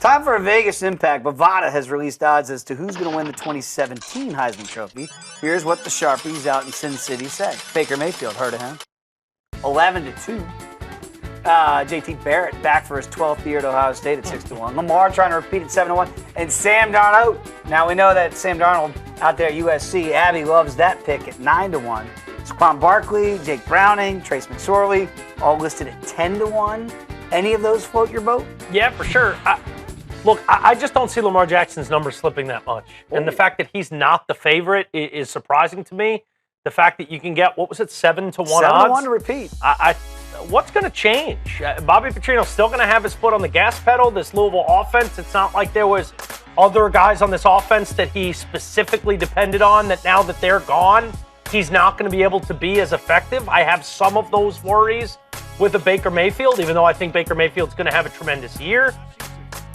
Time for a Vegas impact. Bovada has released odds as to who's going to win the 2017 Heisman Trophy. Here's what the Sharpies out in Sin City say. Baker Mayfield, heard of him? 11-2. JT Barrett back for his 12th year at Ohio State at 6-1. Lamar trying to repeat at 7-1. And Sam Darnold. Now we know that Sam Darnold out there at USC, Abby loves that pick at 9-1. Saquon Barkley, Jake Browning, Trace McSorley, all listed at 10-1. Any of those float your boat? Yeah, for sure. Look, I just don't see Lamar Jackson's number slipping that much. And the fact that he's not the favorite is surprising to me. The fact that you can get, 7-1 odds? 7-1 to repeat. What's going to change? Bobby Petrino's still going to have his foot on the gas pedal. This Louisville offense, it's not like there was other guys on this offense that he specifically depended on that now that they're gone, he's not going to be able to be as effective. I have some of those worries with a Baker Mayfield, even though I think Baker Mayfield's going to have a tremendous year.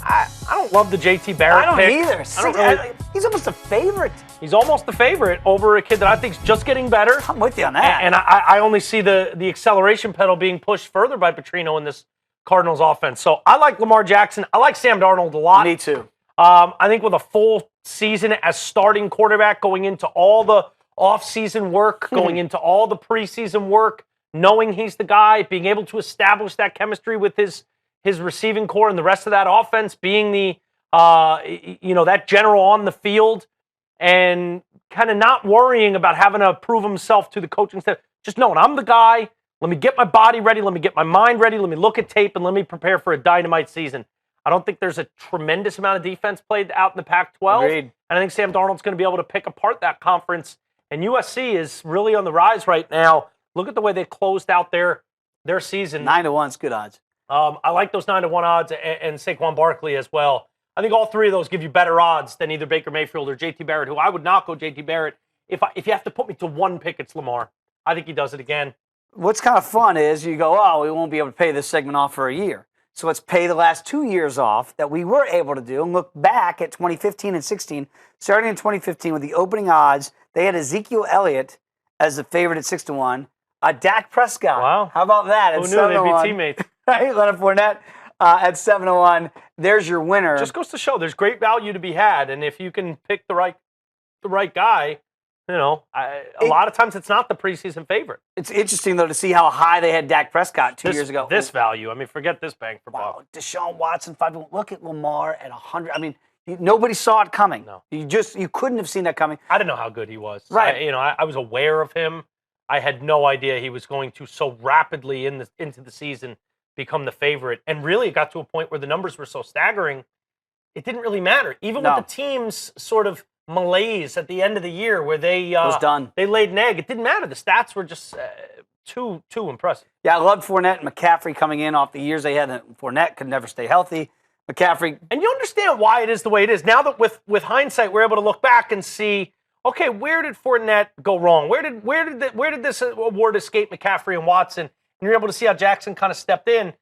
I don't love the JT Barrett pick. Either. He's almost a favorite. He's almost the favorite over a kid that I think is just getting better. I'm with you on that. And I only see the acceleration pedal being pushed further by Petrino in this Cardinals offense. So I like Lamar Jackson. I like Sam Darnold a lot. Me too. I think with a full season as starting quarterback, going into all the off-season work, going into all the preseason work, knowing he's the guy, being able to establish that chemistry with his receiving core and the rest of that offense, being the that general on the field, and kind of not worrying about having to prove himself to the coaching staff. Just knowing I'm the guy. Let me get my body ready. Let me get my mind ready. Let me look at tape and let me prepare for a dynamite season. I don't think there's a tremendous amount of defense played out in the Pac-12. Agreed. And I think Sam Darnold's going to be able to pick apart that conference. And USC is really on the rise right now. Look at the way they closed out their season. 9-1 is good odds. I like those 9-1 odds and Saquon Barkley as well. I think all three of those give you better odds than either Baker Mayfield or JT Barrett, who I would not go JT Barrett. If you have to put me to one pick, it's Lamar. I think he does it again. What's kind of fun is you go, we won't be able to pay this segment off for a year. So let's pay the last 2 years off that we were able to do and look back at 2015 and 16. Starting in 2015 with the opening odds, they had Ezekiel Elliott as the favorite at 6-1. Dak Prescott. Wow. How about that? Who knew they'd be teammates? Right, Leonard Fournette at 7-1. There's your winner. Just goes to show there's great value to be had, and if you can pick the right guy, a lot of times it's not the preseason favorite. It's interesting though to see how high they had Dak Prescott 2 years ago. This value, forget this bang for buck. Deshaun Watson 5-1. Look at Lamar at 100. Nobody saw it coming. No, you couldn't have seen that coming. I didn't know how good he was. Right. I was aware of him. I had no idea he was going to so rapidly into the season become the favorite. And really, it got to a point where the numbers were so staggering, it didn't really matter. Even with the team's sort of malaise at the end of the year where they was done. They laid an egg, it didn't matter. The stats were just too impressive. Yeah, I loved Fournette and McCaffrey coming in off the years they had. Fournette could never stay healthy. McCaffrey. And you understand why it is the way it is. Now that with hindsight, we're able to look back and see, okay, where did Fournette go wrong? Where did this award escape McCaffrey and Watson? And you're able to see how Jackson kind of stepped in.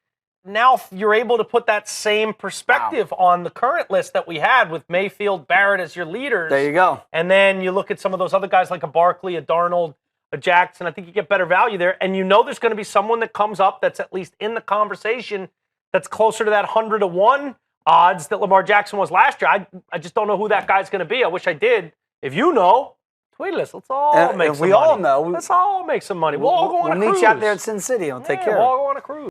Now you're able to put that same perspective on the current list that we had with Mayfield, Barrett as your leaders. There you go. And then you look at some of those other guys like a Barkley, a Darnold, a Jackson. I think you get better value there. And there's going to be someone that comes up that's at least in the conversation that's closer to that 100-1 odds that Lamar Jackson was last year. I just don't know who that guy's going to be. I wish I did. If you know, tweet us. Let's all make some money. We all know. Let's all make some money. We'll all go on a cruise. We'll meet you out there in Sin City. We'll take care of it. We'll all go on a cruise.